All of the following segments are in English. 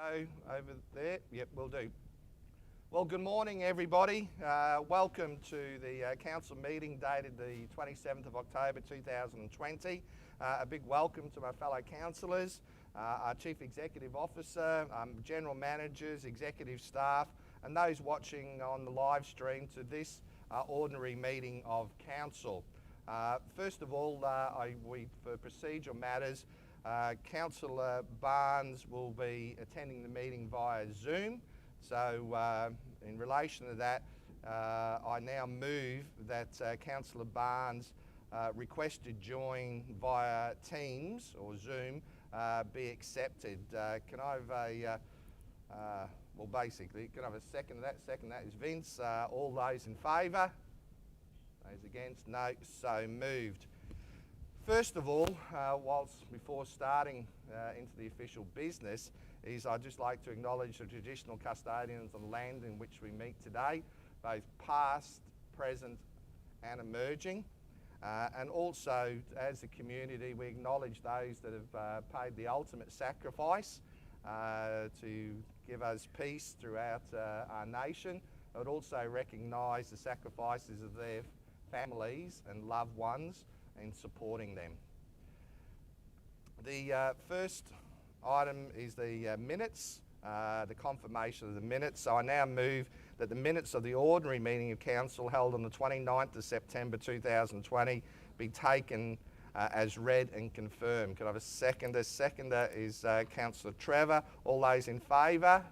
Go over there. Yep, will do. Well, good morning, everybody. Welcome to the council meeting dated the 27th of October 2020. A big welcome to my fellow councillors, our Chief Executive Officer, General Managers, Executive Staff, and those watching on the live stream to this ordinary meeting of Council. First of all, for procedural matters, Councillor Barnes will be attending the meeting via Zoom. So in relation to that, I now move that Councillor Barnes request to join via Teams or Zoom be accepted. Can I have well, basically, can I have a second of that? Second that is Vince. All those in favour? Those against? No. So moved. First of all, before starting into the official business, I'd just like to acknowledge the traditional custodians of the land in which we meet today, both past, present and emerging. And also, as a community, we acknowledge those that have paid the ultimate sacrifice to give us peace throughout our nation, but also recognise the sacrifices of their families and loved ones in supporting them. The first item is the minutes, the confirmation of the minutes. So I now move that the minutes of the ordinary meeting of Council held on the 29th of September 2020 be taken as read and confirmed. Could I have a seconder? Seconder is Councillor Trevor. All those in favour?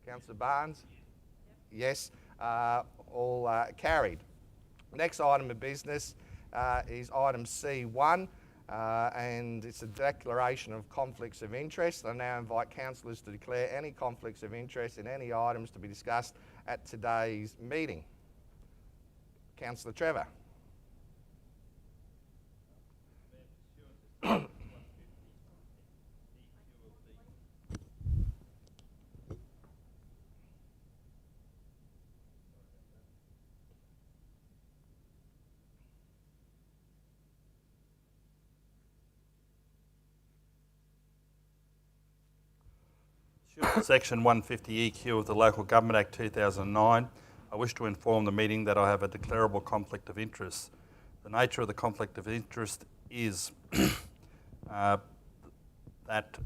Councillor Barnes? Yes. All carried. Next item of business is item C1, and it's a declaration of conflicts of interest. I now invite councillors to declare any conflicts of interest in any items to be discussed at today's meeting. Councillor Trevor. Section 150 EQ of the Local Government Act 2009, I wish to inform the meeting that I have a declarable conflict of interest. The nature of the conflict of interest is that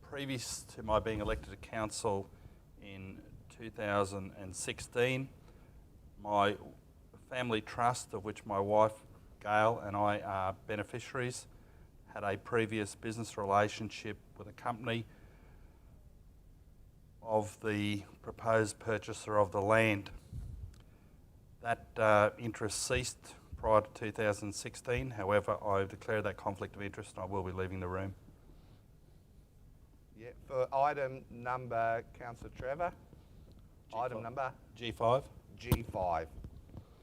previous to my being elected to council in 2016, my family trust, of which my wife Gail and I are beneficiaries, had a previous business relationship with a company of the proposed purchaser of the land. That interest ceased prior to 2016. However, I've declared that conflict of interest and I will be leaving the room. Yeah, for item number, Councillor Trevor. G5. Item number? G5. G5.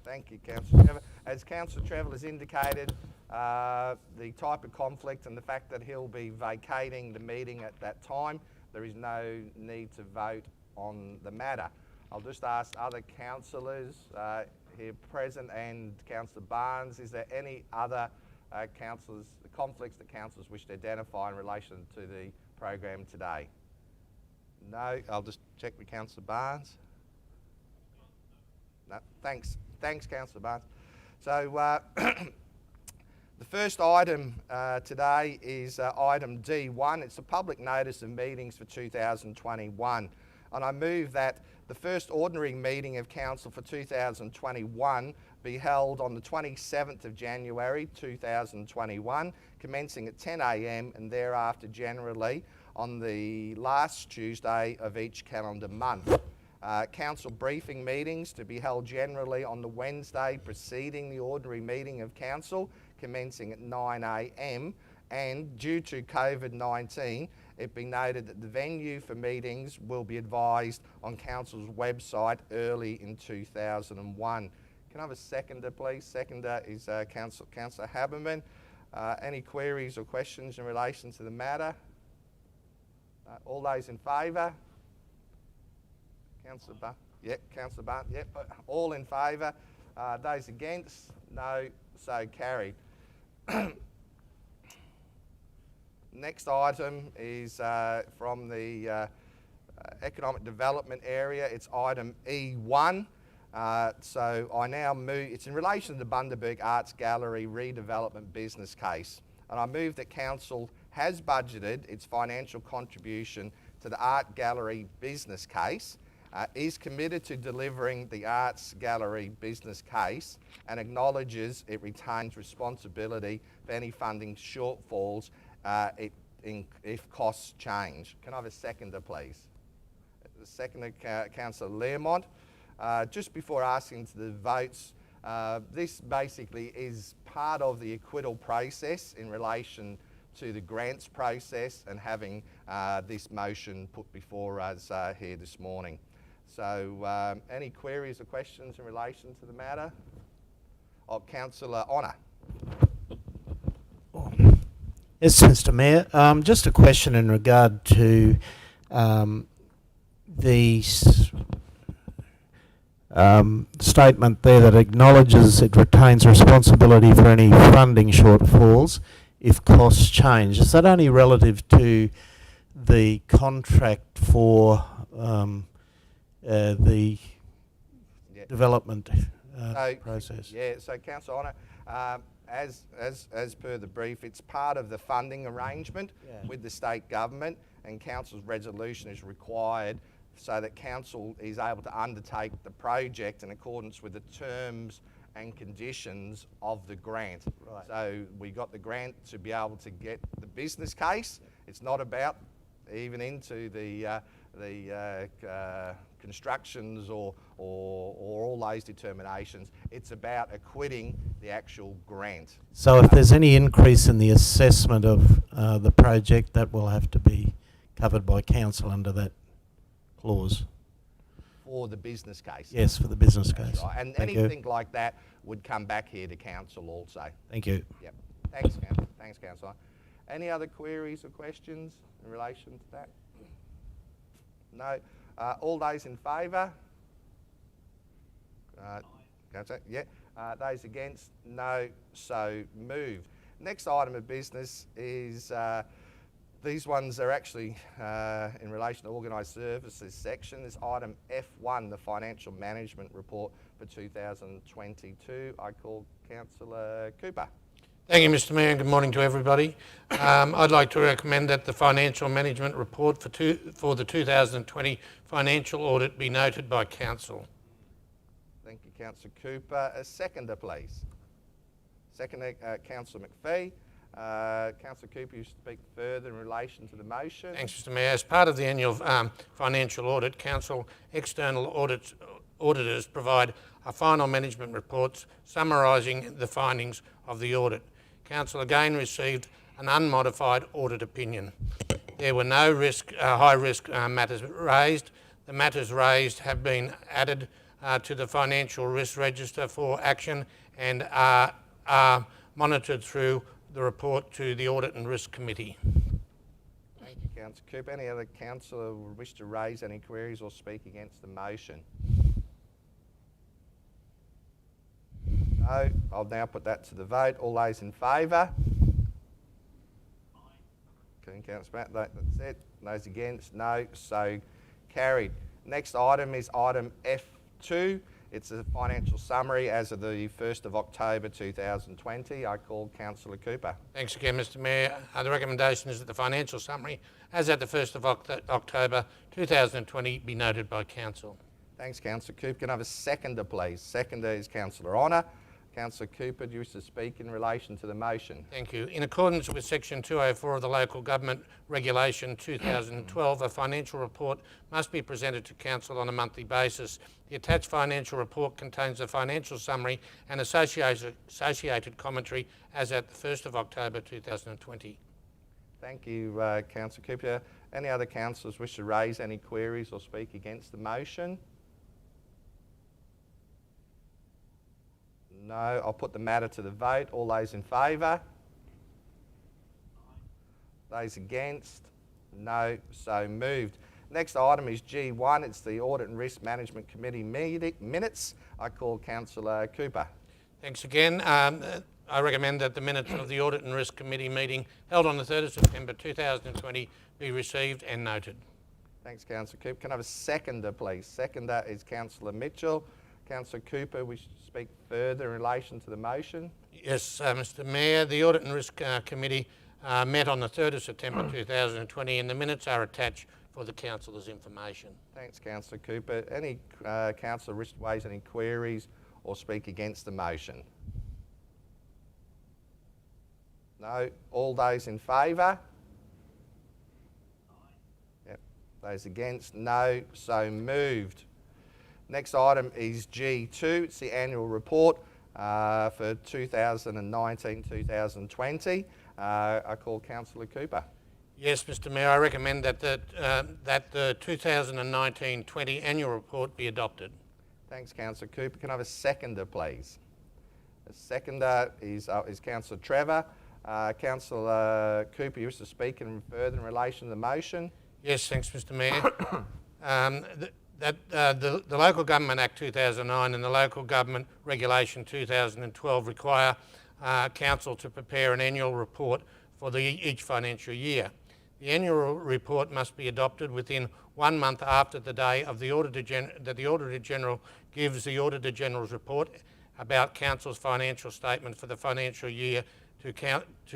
Thank you, Councillor Trevor. As Councillor Trevor has indicated, the type of conflict and the fact that he'll be vacating the meeting at that time, there is no need to vote on the matter. I'll just ask other councillors here present and Councillor Barnes, is there any other conflicts that councillors wish to identify in relation to the program today? No, I'll just check with Councillor Barnes. No, thanks Councillor Barnes. So the first item today is item D1. It's a public notice of meetings for 2021. And I move that the first ordinary meeting of Council for 2021 be held on the 27th of January 2021, commencing at 10 a.m. and thereafter generally on the last Tuesday of each calendar month. Council briefing meetings to be held generally on the Wednesday preceding the ordinary meeting of Council, commencing at 9 a.m. and due to COVID-19, it be noted that the venue for meetings will be advised on Council's website early in 2001. Can I have a seconder, please? Seconder is Councillor Haberman. Any queries or questions in relation to the matter? All those in favour? Councillor Barnes? Yep, Councillor Barnes, yep. All in favour? Those against? No, so carried. Next item is from the Economic Development area. It's item E1. So I now move, it's in relation to the Bundaberg Arts Gallery redevelopment business case. And I move that Council has budgeted its financial contribution to the Art Gallery business case, is committed to delivering the Arts Gallery business case, and acknowledges it retains responsibility for any funding shortfalls if costs change. Can I have a seconder, please? The seconder, Councillor Learmont. Just before asking to the votes, this basically is part of the acquittal process in relation to the grants process and having this motion put before us here this morning. So any queries or questions in relation to the matter? Councillor Honour. Yes, Mr. Mayor. Just a question in regard to the statement there that acknowledges it retains responsibility for any funding shortfalls if costs change. Is that only relative to the contract for the development process? Yeah, so Councillor Honour, as per the brief, it's part of the funding arrangement with the state government, and Council's resolution is required so that Council is able to undertake the project in accordance with the terms and conditions of the grant. Right. So we got the grant to be able to get the business case. It's not about even into the constructions or all those determinations. It's about acquitting the actual grant. So if there's any increase in the assessment of the project, that will have to be covered by Council under that clause? For the business case? Yes, for the business case. Right. And Thank anything you. like that would come back here to Council also. Thank you. Yep. Thanks, Councillor. Thanks, Councillor. Any other queries or questions in relation to that? No. All those in favour? Yeah. Those against? No. So moved. Next item of business is these ones are actually in relation to organised services section. This item F1, the financial management report for 2022. I call Councillor Cooper. Thank you, Mr. Mayor, and good morning to everybody. I'd like to recommend that the financial management report for the 2020 financial audit be noted by Council. Thank you, Councillor Cooper. A seconder, please. Seconder, Councillor McPhee. Councillor Cooper, you speak further in relation to the motion. Thanks, Mr. Mayor. As part of the annual financial audit, Council external auditors provide a final management report summarising the findings of the audit. Council again received an unmodified audit opinion. There were no high-risk matters raised. The matters raised have been added to the financial risk register for action and are monitored through the report to the Audit and Risk Committee. Thank you, Councillor Cooper. Any other councillor who wish to raise any queries or speak against the motion? No. I'll now put that to the vote. All those in favour? Okay, Councillor Matt, that's it. Those against? No. So carried. Next item is item F2. It's a financial summary as of the 1st of October 2020. I call Councillor Cooper. Thanks again, Mr. Mayor. The recommendation is that the financial summary, as at the 1st of October 2020, be noted by Council. Thanks, Councillor Cooper. Can I have a seconder, please? Seconder is Councillor Honour. Councillor Cooper, do you wish to speak in relation to the motion? Thank you. In accordance with Section 204 of the Local Government Regulation 2012, a financial report must be presented to Council on a monthly basis. The attached financial report contains a financial summary and associated commentary as at the 1st of October 2020. Thank you, Councillor Cooper. Any other councillors wish to raise any queries or speak against the motion? No. I'll put the matter to the vote. All those in favour? Those against? No. So moved. Next item is G1. It's the Audit and Risk Management Committee minutes. I call Councillor Cooper. Thanks again. I recommend that the minutes of the Audit and Risk Committee meeting held on the 3rd of September 2020 be received and noted. Thanks, Councillor Cooper. Can I have a seconder, please? Seconder is Councillor Mitchell. Councillor Cooper, we should speak further in relation to the motion. Yes, Mr Mayor, the Audit and Risk Committee met on the 3rd of September 2020 and the minutes are attached for the councillor's information. Thanks, Councillor Cooper. Any councillor wish to raise any queries or speak against the motion? No. All those in favour? Yep. Those against? No. So moved. Next item is G2. It's the annual report for 2019-2020. I call Councillor Cooper. Yes, Mr Mayor, I recommend that the 2019-20 annual report be adopted. Thanks, Councillor Cooper. Can I have a seconder, please? The seconder is Councillor Trevor. Councillor Cooper, you wish to speak further in relation to the motion? Yes, thanks, Mr Mayor. The Local Government Act 2009 and the Local Government Regulation 2012 require Council to prepare an annual report for each financial year. The annual report must be adopted within 1 month after the day of the Auditor General gives the Auditor General's report about Council's financial statement for the financial year to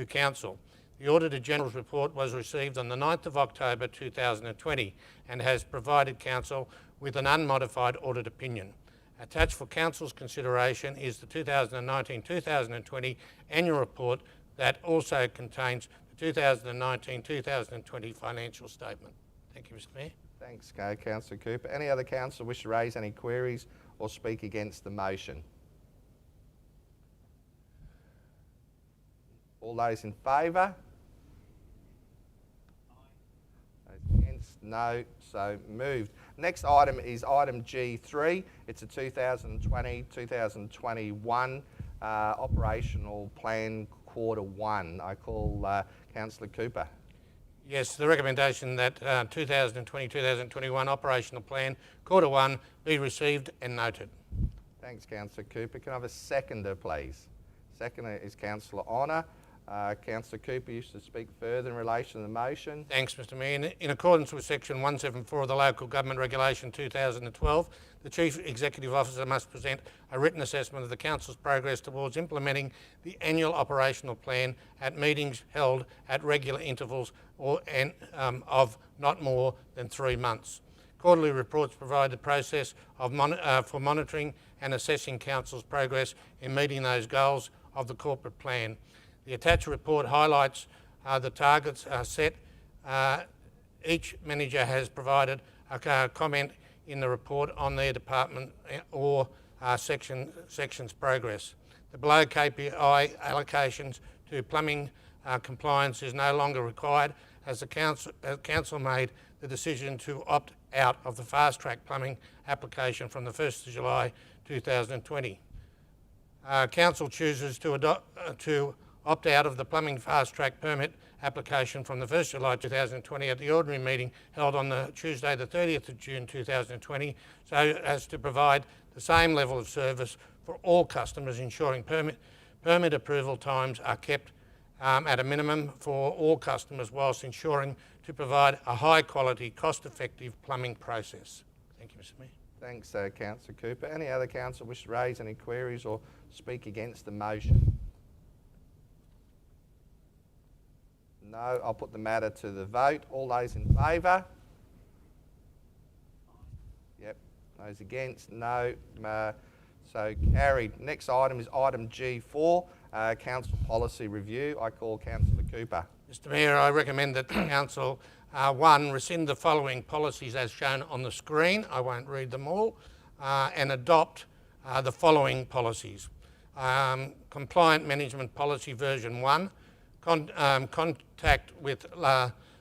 Council. The Auditor General's report was received on the 9th of October 2020 and has provided Council with an unmodified audit opinion. Attached for Council's consideration is the 2019-2020 annual report that also contains the 2019-2020 financial statement. Thank you, Mr Mayor. Thanks, Councillor Cooper. Any other councillor wish to raise any queries or speak against the motion? All those in favour? Those against? No. So moved. Next item is item G3. It's a 2020-2021 operational plan quarter 1. I call Councillor Cooper. Yes, the recommendation that 2020-2021 operational plan quarter 1 be received and noted. Thanks, Councillor Cooper. Can I have a seconder, please? Seconder is Councillor Honour. Councillor Cooper used to speak further in relation to the motion. Thanks, Mr Mayor. In accordance with section 174 of the Local Government Regulation 2012, the Chief Executive Officer must present a written assessment of the Council's progress towards implementing the annual operational plan at meetings held at regular intervals of not more than 3 months. Quarterly reports provide the process for monitoring and assessing Council's progress in meeting those goals of the corporate plan. The attached report highlights the targets set. Each manager has provided a comment in the report on their department or section's progress. The below KPI allocations to plumbing compliance is no longer required as the council made the decision to opt out of the fast track plumbing application from the 1st of July 2020. Council chooses to opt out of the plumbing fast track permit application from the 1st of July 2020 at the ordinary meeting held on the Tuesday the 30th of June 2020 so as to provide the same level of service for all customers, ensuring permit approval times are kept at a minimum for all customers whilst ensuring to provide a high quality, cost effective plumbing process. Thank you, Mr Mayor. Thanks, Councillor Cooper. Any other councillor wish to raise any queries or speak against the motion? No. I'll put the matter to the vote. All those in favour? Yep. Those against? No. So carried. Next item is item G4, Council Policy Review. I call Councillor Cooper. Mr Mayor, I recommend that the Council, 1, rescind the following policies as shown on the screen. I won't read them all. And adopt the following policies. Compliant Management Policy Version 1. Contact with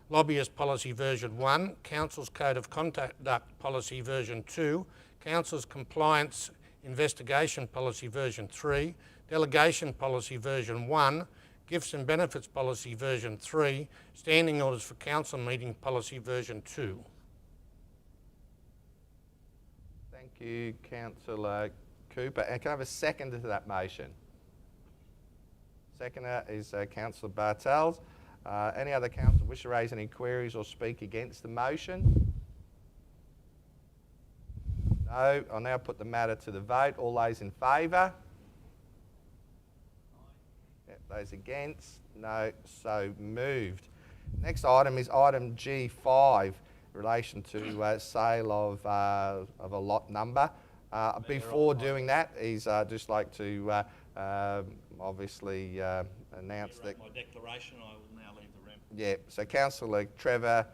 Lobbyist Policy Version 1, Council's Code of Conduct Policy Version 2, Council's Compliance Investigation Policy Version 3, Delegation Policy Version 1, Gifts and Benefits Policy Version 3, Standing Orders for Council Meeting Policy Version 2. Thank you, Councillor Cooper. And can I have a seconder to that motion? Seconder is Councillor Bartels. Any other councillor wish to raise any queries or speak against the motion? No. I'll now put the matter to the vote. All those in favour? Yep, those against? No. So moved. Next item is item G5 in relation to sale of a lot number. Before doing that, he's just like to obviously announce that. My declaration, I will now leave the room. Yeah, so Councillor Trevor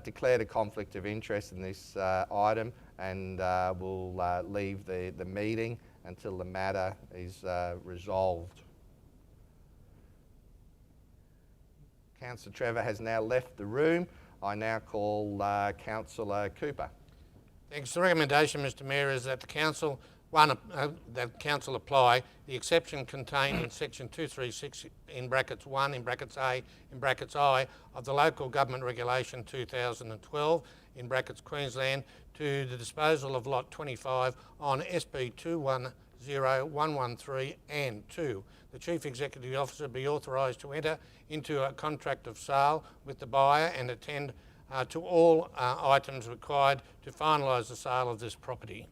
declared a conflict of interest in this item and will leave the meeting until the matter is resolved. Councillor Trevor has now left the room. I now call Councillor Cooper. Thanks. The recommendation, Mr Mayor, is that the council apply the exception contained in section 236 in brackets 1 in brackets A in brackets I of the Local Government Regulation 2012 in brackets Queensland to the disposal of lot 25 on SP 210113 and 2. The Chief Executive Officer be authorised to enter into a contract of sale with the buyer and attend to all items required to finalise the sale of this property.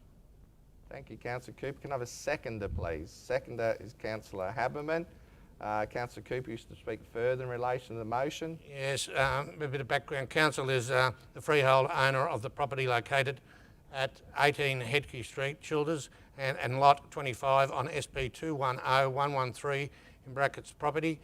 Thank you, Councillor Cooper. Can I have a seconder, please? Seconder is Councillor Haberman. Councillor Cooper used to speak further in relation to the motion. Yes, a bit of background. Council is the freehold owner of the property located at 18 Headkey Street, Childers, and lot 25 on SP 210113 in brackets property.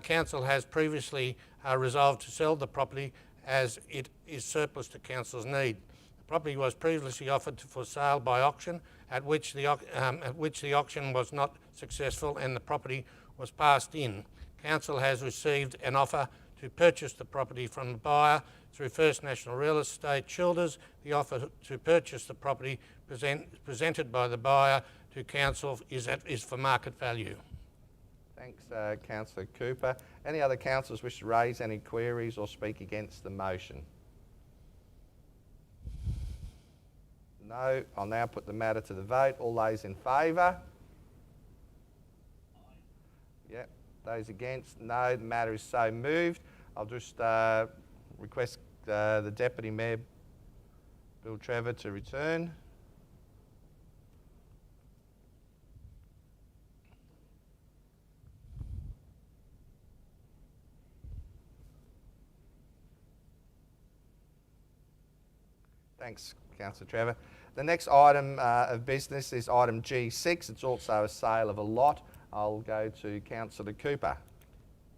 Council has previously resolved to sell the property as it is surplus to Council's need. The property was previously offered for sale by auction, at which the auction was not successful and the property was passed in. Council has received an offer to purchase the property from the buyer through First National Real Estate Childers. The offer to purchase the property presented by the buyer to Council is for market value. Thanks, Councillor Cooper. Any other councillors wish to raise any queries or speak against the motion? No. I'll now put the matter to the vote. All those in favour? Yep. Those against? No. The matter is so moved. I'll just request the Deputy Mayor, Bill Trevor, to return. Thanks, Councillor Trevor. The next item of business is item G6. It's also a sale of a lot. I'll go to Councillor Cooper.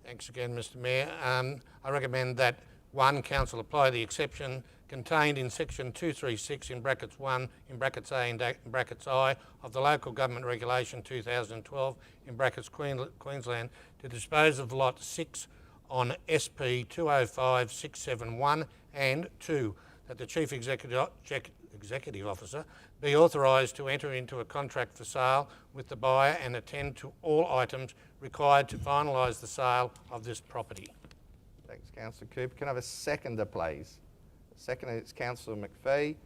Thanks again, Mr Mayor. I recommend that 1, Council apply the exception contained in section 236 in brackets 1 in brackets A and brackets I of the Local Government Regulation 2012 in brackets Queensland to dispose of lot 6 on SP 205671 and 2. That the Chief Executive Officer be authorised to enter into a contract for sale with the buyer and attend to all items required to finalise the sale of this property. Thanks, Councillor Cooper. Can I have a seconder, please? Seconder is Councillor McPhee.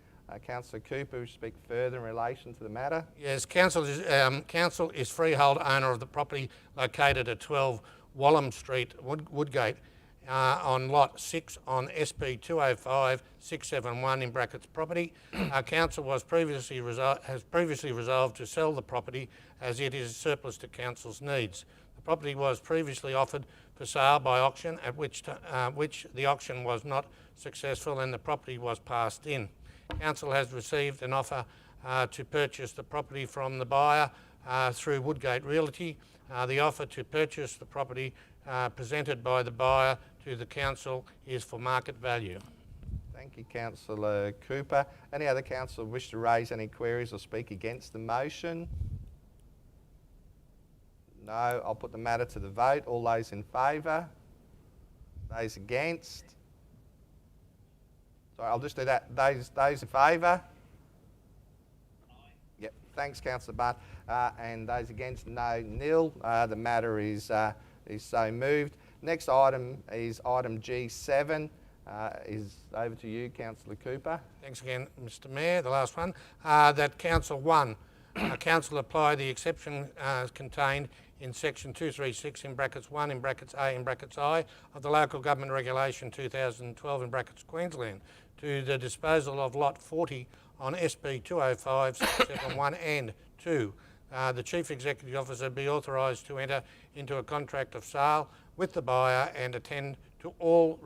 Councillor Cooper, will speak further in relation to the matter? Yes, Council is freehold owner of the property located at 12 Wallam Street, Woodgate, on lot 6 on SP 205671 in brackets property. Council has previously resolved to sell the property as it is surplus to Council's needs. The property was previously offered for sale by auction, at which the auction was not successful and the property was passed in. Council has received an offer to purchase the property from the buyer through Woodgate Realty. The offer to purchase the property presented by the buyer to the Council is for market value. Thank you, Councillor Cooper. Any other councillor wish to raise any queries or speak against the motion? No. I'll put the matter to the vote. All those in favour? Those against? Sorry, I'll just do that. Those in favour? Yep. Thanks, Councillor Butt. And those against? No. Nil. The matter is so moved. Next item is item G7. Is over to you, Councillor Cooper. Thanks again, Mr Mayor. The last one. That Council 1, Council apply the exception contained in section 236 in brackets 1 in brackets A in brackets I of the Local Government Regulation 2012 in brackets Queensland to the disposal of lot 40 on SP 205-671 and 2. The Chief Executive Officer be authorised to enter into a contract of sale with the buyer and attend to all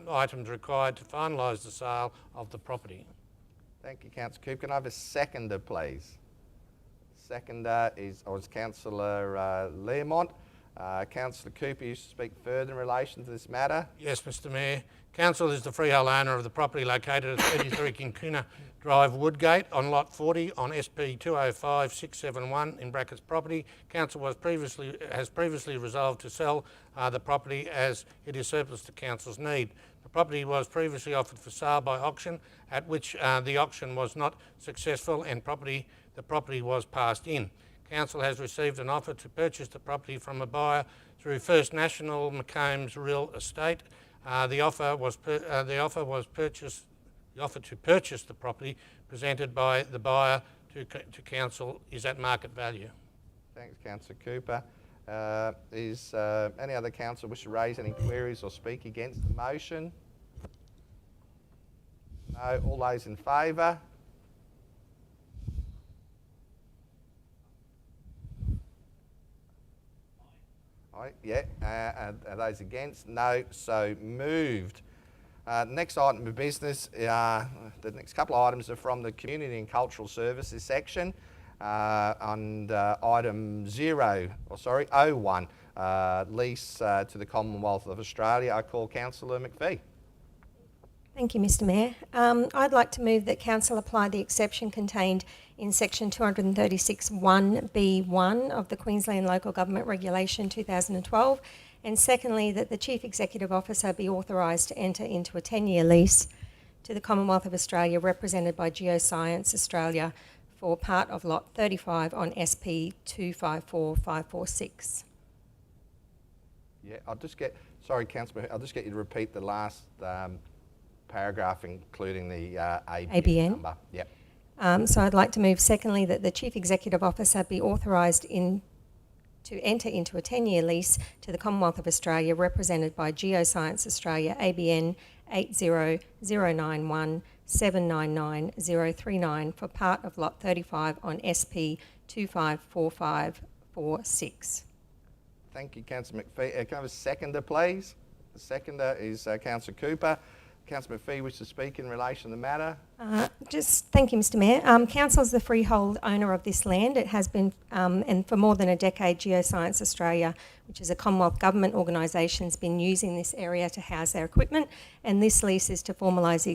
items required to finalise the sale of the property. Thank you, Councillor Cooper. Can I have a seconder, please? Seconder is Councillor Learmont. Councillor Cooper, you speak further in relation to this matter. Yes, Mr Mayor. Council is the freehold owner of the property located at 33 Kinkuna Drive, Woodgate, on lot 40 on SP 205-671 in brackets property. Council has previously resolved to sell the property as it is surplus to Council's need. The property was previously offered for sale by auction, at which the auction was not successful and the property was passed in. Council has received an offer to purchase the property from a buyer through First National McCombs Real Estate. The offer to purchase the property presented by the buyer to Council is at market value. Thanks, Councillor Cooper. Is any other councillor wish to raise any queries or speak against the motion? No. All those in favour? Aye. Yeah. Are those against? No. So moved. Next item of business, the next couple of items are from the Community and Cultural Services section. And item 01, lease to the Commonwealth of Australia. I call Councillor McPhee. Thank you, Mr Mayor. I'd like to move that Council apply the exception contained in section 236(1)(b)(1) of the Queensland Local Government Regulation 2012, and secondly, that the Chief Executive Officer be authorised to enter into a 10-year lease to the Commonwealth of Australia represented by Geoscience Australia for part of lot 35 on SP 254546. Yeah, sorry, Councillor, I'll just get you to repeat the last paragraph, including the ABN number. Yep. So I'd like to move secondly that the Chief Executive Officer be authorised to enter into a 10-year lease to the Commonwealth of Australia represented by Geoscience Australia ABN 80091799039 for part of lot 35 on SP 254546. Thank you, Councillor McPhee. Can I have a seconder, please? The seconder is Councillor Cooper. Councillor McPhee wishes to speak in relation to the matter. Thank you, Mr Mayor. Council is the freehold owner of this land. It has been, and for more than a decade, Geoscience Australia, which is a Commonwealth Government organisation, has been using this area to house their equipment, and this lease is to formalise the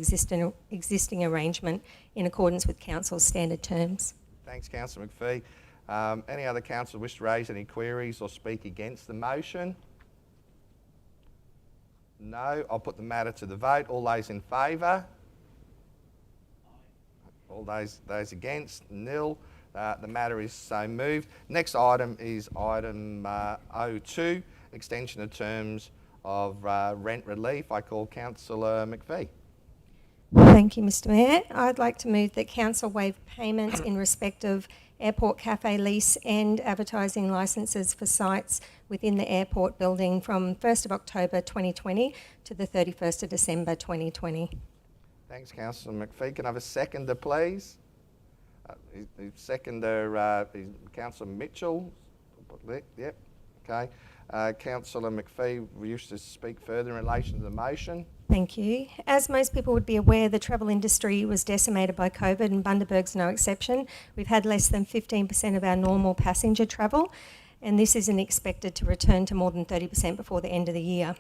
existing arrangement in accordance with Council's standard terms. Thanks, Councillor McPhee. Any other councillor wish to raise any queries or speak against the motion? No. I'll put the matter to the vote. All those in favour? All those against? Nil. The matter is so moved. Next item is item 02, extension of terms of rent relief. I call Councillor McPhee. Thank you, Mr Mayor. I'd like to move that Council waive payments in respect of airport cafe lease and advertising licences for sites within the airport building from 1st of October 2020 to the 31st of December 2020. Thanks, Councillor McPhee. Can I have a seconder, please? The seconder is Councillor Mitchell. Yep. Okay. Councillor McPhee used to speak further in relation to the motion. Thank you. As most people would be aware, the travel industry was decimated by COVID and Bundaberg's no exception. We've had less than 15% of our normal passenger travel, and this isn't expected to return to more than 30% before the end of the year.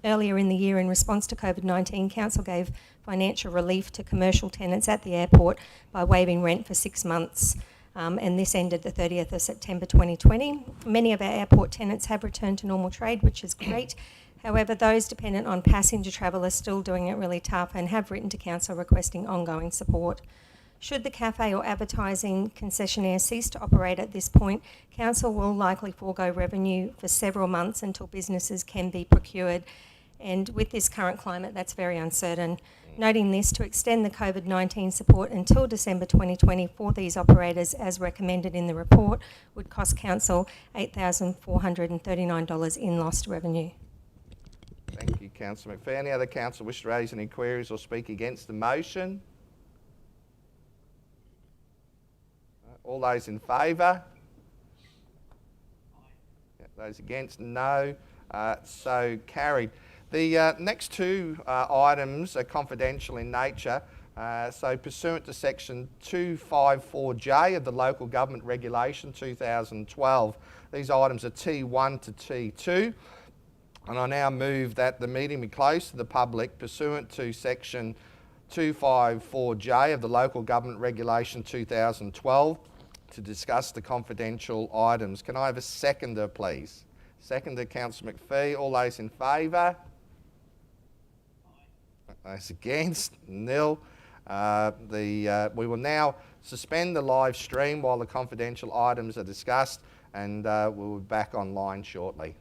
Earlier in the year, in response to COVID-19, Council gave financial relief to commercial tenants at the airport by waiving rent for 6 months. And this ended the 30th of September 2020. Many of our airport tenants have returned to normal trade, which is great. However, those dependent on passenger travel are still doing it really tough and have written to Council requesting ongoing support. Should the cafe or advertising concessionaire cease to operate at this point, Council will likely forego revenue for several months until businesses can be procured. And with this current climate, that's very uncertain. Noting this, to extend the COVID-19 support until December 2020 for these operators, as recommended in the report, would cost Council $8,439 in lost revenue. Thank you, Councillor McPhee. Any other councillor wish to raise any queries or speak against the motion? All those in favour? Those against? No. So carried. The next two items are confidential in nature. So pursuant to section 254J of the Local Government Regulation 2012, these items are T1 to T2. And I now move that the meeting be closed to the public pursuant to section 254J of the Local Government Regulation 2012 to discuss the confidential items. Can I have a seconder, please? Seconder, Councillor McPhee. All those in favour? Those against? Nil. We will now suspend the live stream while the confidential items are discussed, and we'll be back online shortly.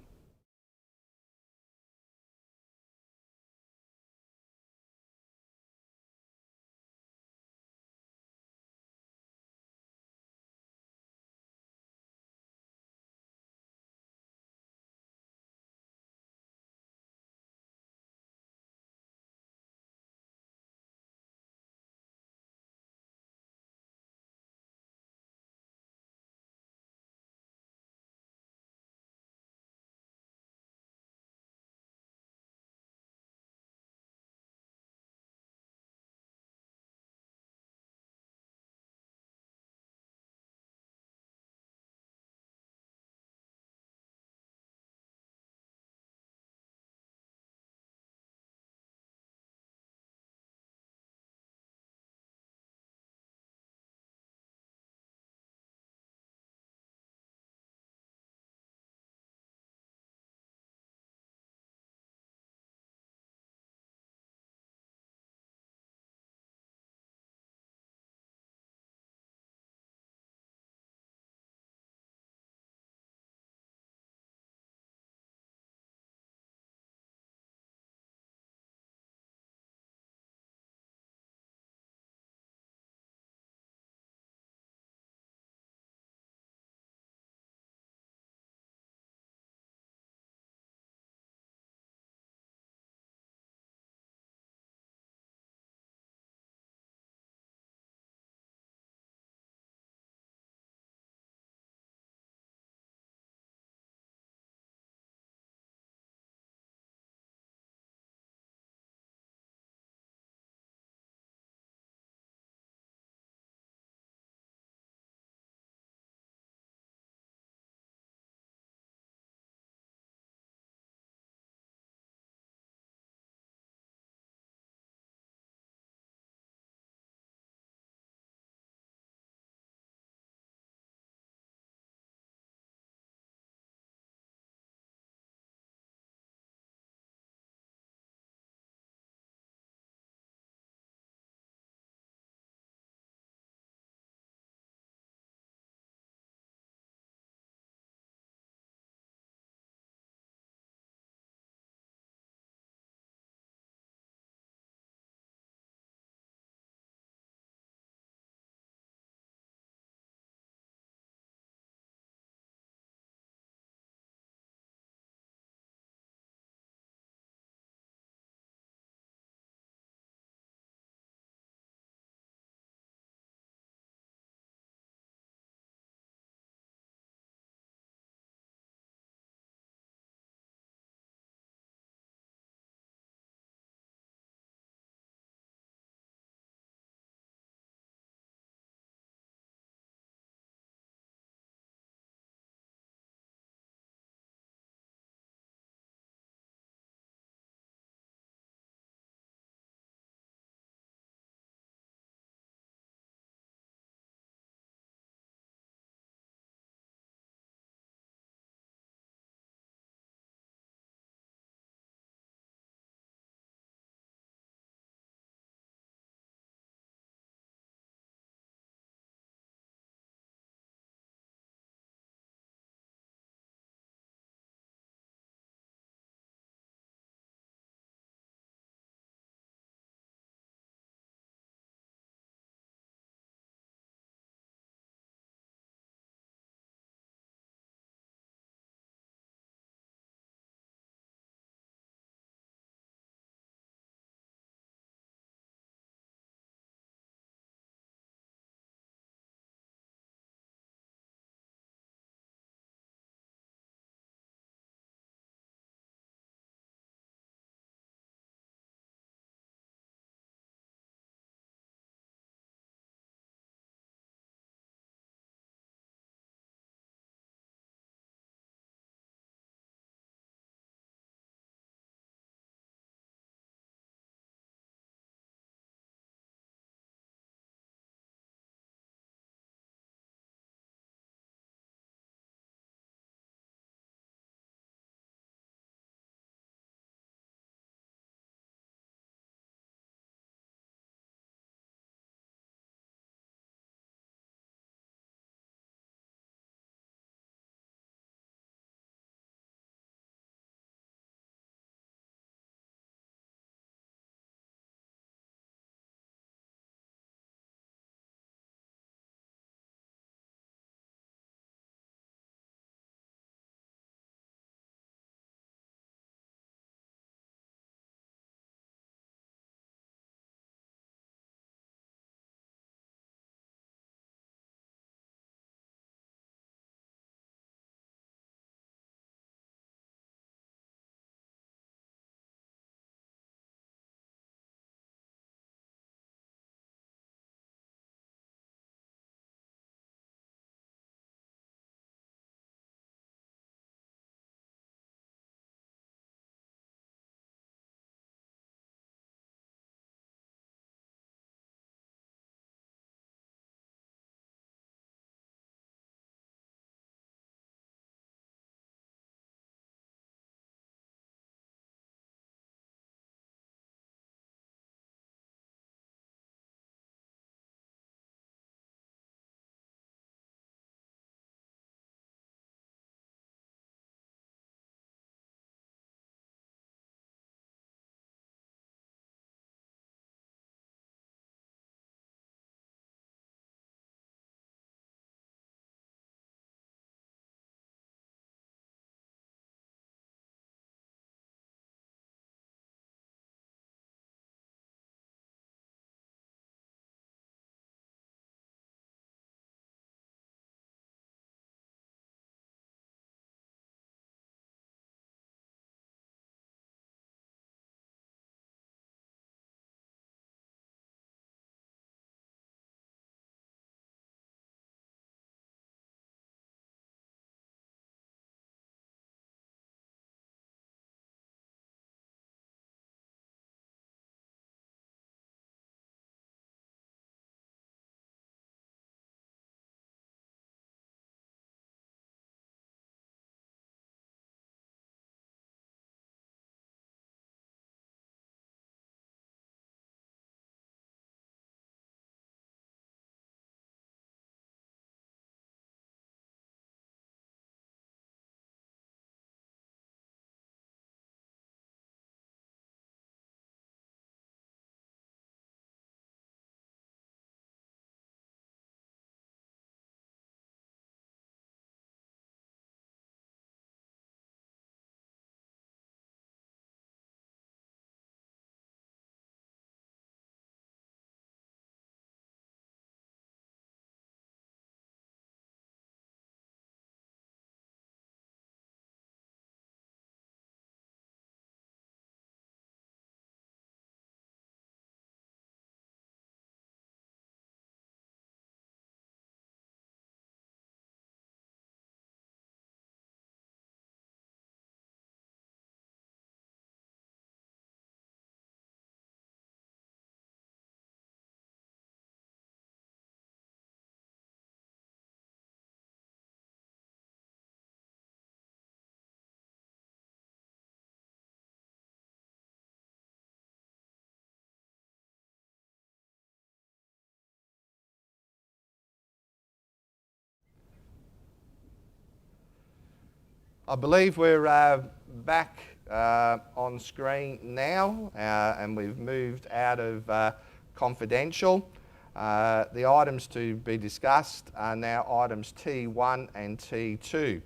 I believe we're back on screen now, and we've moved out of confidential. The items to be discussed are now items T1 and T2.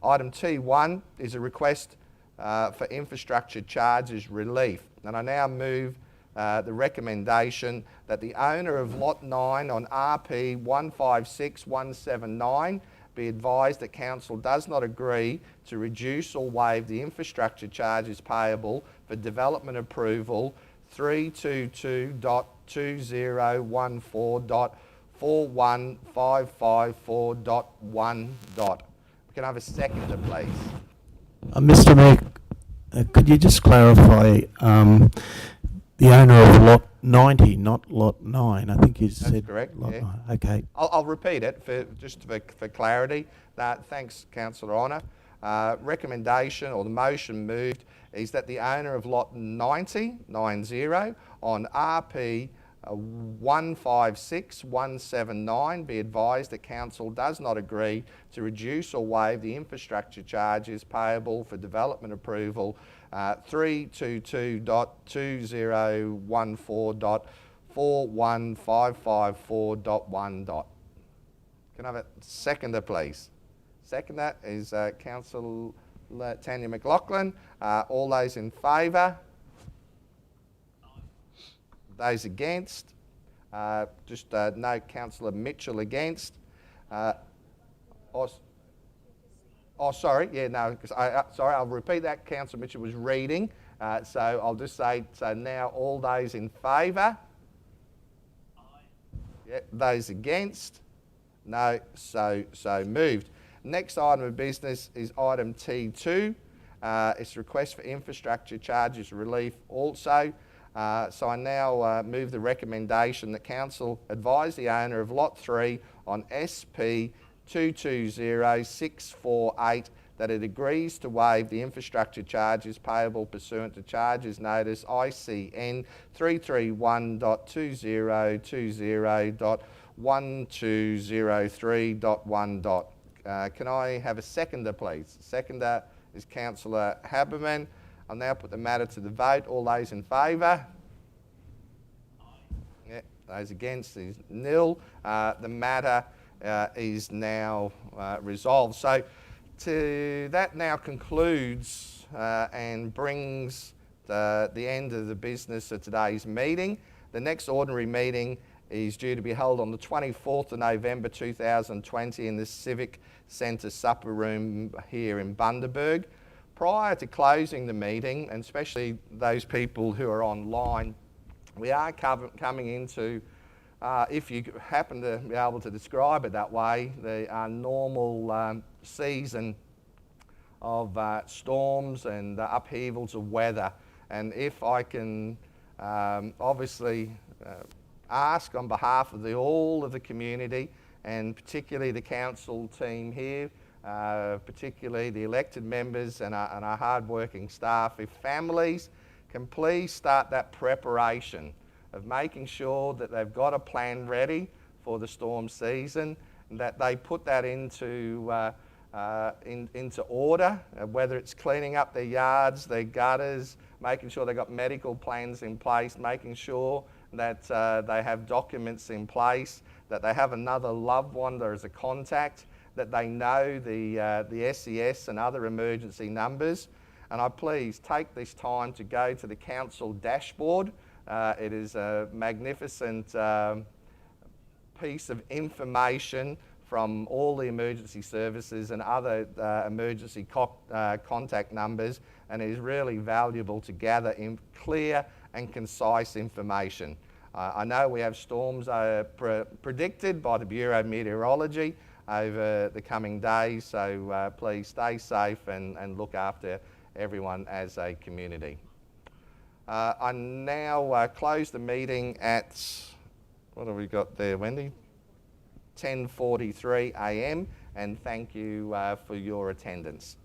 Item T1 is a request for infrastructure charges relief, and I now move the recommendation that the owner of Lot 9 on RP 156179 be advised that Council does not agree to reduce or waive the infrastructure charges payable for development approval 322.2014.41554.1. Can I have a seconder, please? Mr. Mayor, could you just clarify the owner of Lot 90, not Lot 9? I think you said correct, Lot yeah. 9. Okay. I'll repeat it just for clarity. Thanks, Councillor Honour. Recommendation or the motion moved is that the owner of Lot 90 on RP 156179 be advised that Council does not agree to reduce or waive the infrastructure charges payable for development approval 322.2014.41554.1. Can I have a seconder, please? Seconder is Councillor Tanya McLaughlin. All those in favour? Those against? Just note Councillor Mitchell against. Sorry, I'll repeat that. Councillor Mitchell was reading, so I'll just say, so now all those in favour? Aye. Yeah, those against? No, so moved. Next item of business is item T2. It's a request for infrastructure charges relief also. So I now move the recommendation that Council advise the owner of Lot 3 on SP 220648 that it agrees to waive the infrastructure charges payable pursuant to Charges Notice ICN 331.2020.1203.1. Can I have a seconder, please? Seconder is Councillor Haberman. I'll now put the matter to the vote. All those in favour? Aye. Yeah, those against is nil. The matter is now resolved. So that now concludes and brings the end of the business of today's meeting. The next ordinary meeting is due to be held on the 24th of November 2020 in the Civic Centre supper room here in Bundaberg. Prior to closing the meeting, and especially those people who are online, we are coming into, if you happen to be able to describe it that way, the normal season of storms and upheavals of weather. And if I can obviously ask on behalf of all of the community, and particularly the council team here, particularly the elected members and our hard-working staff, if families can please start that preparation of making sure that they've got a plan ready for the storm season, and that they put that into order, whether it's cleaning up their yards, their gutters, making sure they've got medical plans in place, making sure that they have documents in place, that they have another loved one there as a contact, that they know the SES and other emergency numbers. And I please take this time to go to the council dashboard. It is a magnificent piece of information from all the emergency services and other emergency contact numbers, and it is really valuable to gather in clear and concise information. I know we have storms predicted by the Bureau of Meteorology over the coming days, so please stay safe and look after everyone as a community. I now close the meeting at, what have we got there, Wendy? 10:43 a.m. and thank you for your attendance.